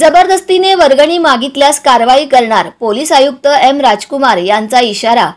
जबरदस्तीने वर्गणी मागितल्यास कारवाई करणार, पोलीस आयुक्त एम राजकुमार यांचा इशारा।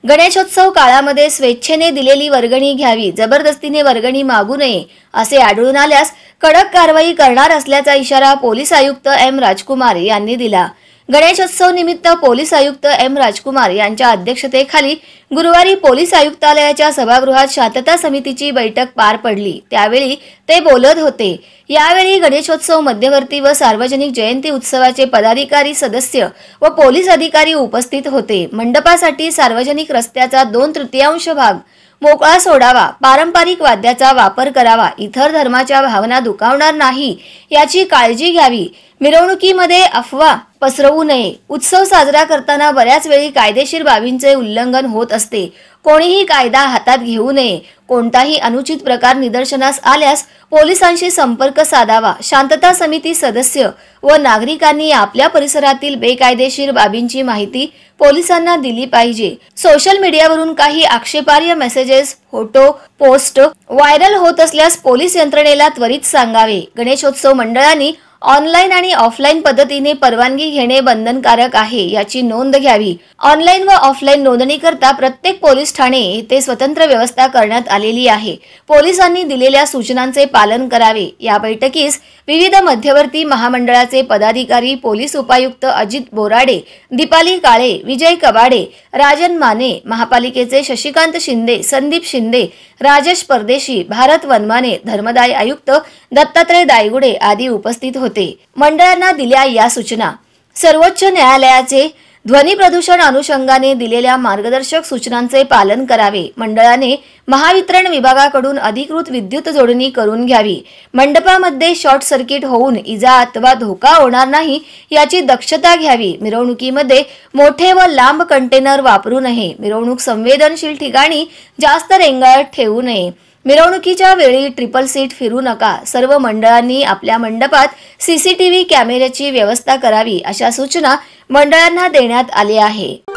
गणेशोत्सव काळामध्ये स्वेच्छेने दिलेली वर्गणी घ्यावी, जबरदस्तीने वर्गणी मागू नये असे आढळून आल्यास कडक कारवाई करणार असल्याचा इशारा पोलीस आयुक्त एम राजकुमार यांनी दिला। गणेशोत्सव निमित्त पोलीस आयुक्त एम राजकुमार यांच्या अध्यक्षतेखाली गुरुवारी पोलीस आयुक्तालयाच्या सभागृहात शांतता समितीची बैठक पार पडली। त्यावेळी ते बोलत होते। यावेळी गणेशोत्सव, मध्यवर्ती व सार्वजनिक जयंती उत्सवाचे पदाधिकारी, सदस्य व पोलीस अधिकारी उपस्थित होते। मंडपासाठी सार्वजनिक रस्त्याचा 2/3 भाग मोकळा सोडावा, पारंपरिक वाद्याचा वापर करावा, इतर धर्माच्या भावना दुखावणार नाही याची काळजी घ्यावी, मिरवणुकीमध्ये अफवा पसरवू नये। उत्सव साजरा करताना बऱ्याच वेळी कायदेशीर बाबींचे उल्लंघन होत असते, कोणीही कायदा हातात घेऊ नये। कोणताही अनुचित प्रकार निदर्शनास आल्यास पोलिसांशी संपर्क साधावा। शांतता समिती सदस्य व नागरिकांनी आपल्या परिसरातील बेकायदेशीर बाबींची माहिती पोलिसांना दिली पाहिजे। सोशल मीडियावरून काही आक्षेपार्ह मेसेजेस, फोटो, पोस्ट व्हायरल होत असल्यास पोलीस यंत्रणेला त्वरित सांगावे। गणेशोत्सव मंडळांनी ऑनलाईन आणि ऑफलाईन पद्धतीने परवानगी घेणे बंधनकारक आहे याची नोंद घ्यावी। ऑनलाईन व ऑफलाईन नोंदणी करता प्रत्येक पोलीस ठाणे येथे स्वतंत्र व्यवस्था करण्यात आलेली आहे। पोलिसांनी दिलेल्या सूचनांचे पालन करावे। या बैठकीस विविध मध्यवर्ती महामंडळाचे पदाधिकारी, पोलीस उपायुक्त अजित बोराडे, दीपाली काळे, विजय कबाडे, राजन माने, महापालिकेचे शशिकांत शिंदे, संदीप शिंदे, राजेश परदेशी, भारत वनमाने, धर्मदाय आयुक्त दत्तात्रय दायगुडे आदी उपस्थित होते। मंडळांना दिल्या या सूचना। सर्वोच्च न्यायालयाचे ध्वनी प्रदूषण अनुषंगाने दिलेल्या मार्गदर्शक सूचनांचे पालन करावे। मंडळाने महावितरण विभागाकडून अधिकृत विद्युत जोडणी करून घ्यावी। मंडपामध्ये शॉर्ट सर्किट होऊन इजा अथवा धोका होणार नाही याची दक्षता घ्यावी। मिरवणुकीमध्ये मोठे व लांब कंटेनर वापरू नये। मिरवणूक संवेदनशील ठिकाणी जास्त रेंगाळत ठेवू नये। मिरवणुकीच्या वेळी ट्रिपल सीट फिरू नका। सर्व मंडळांनी आपल्या मंडपात CCTV कॅमेऱ्याची व्यवस्था करावी अशा सूचना मंडळांना देण्यात आल्या आहेत।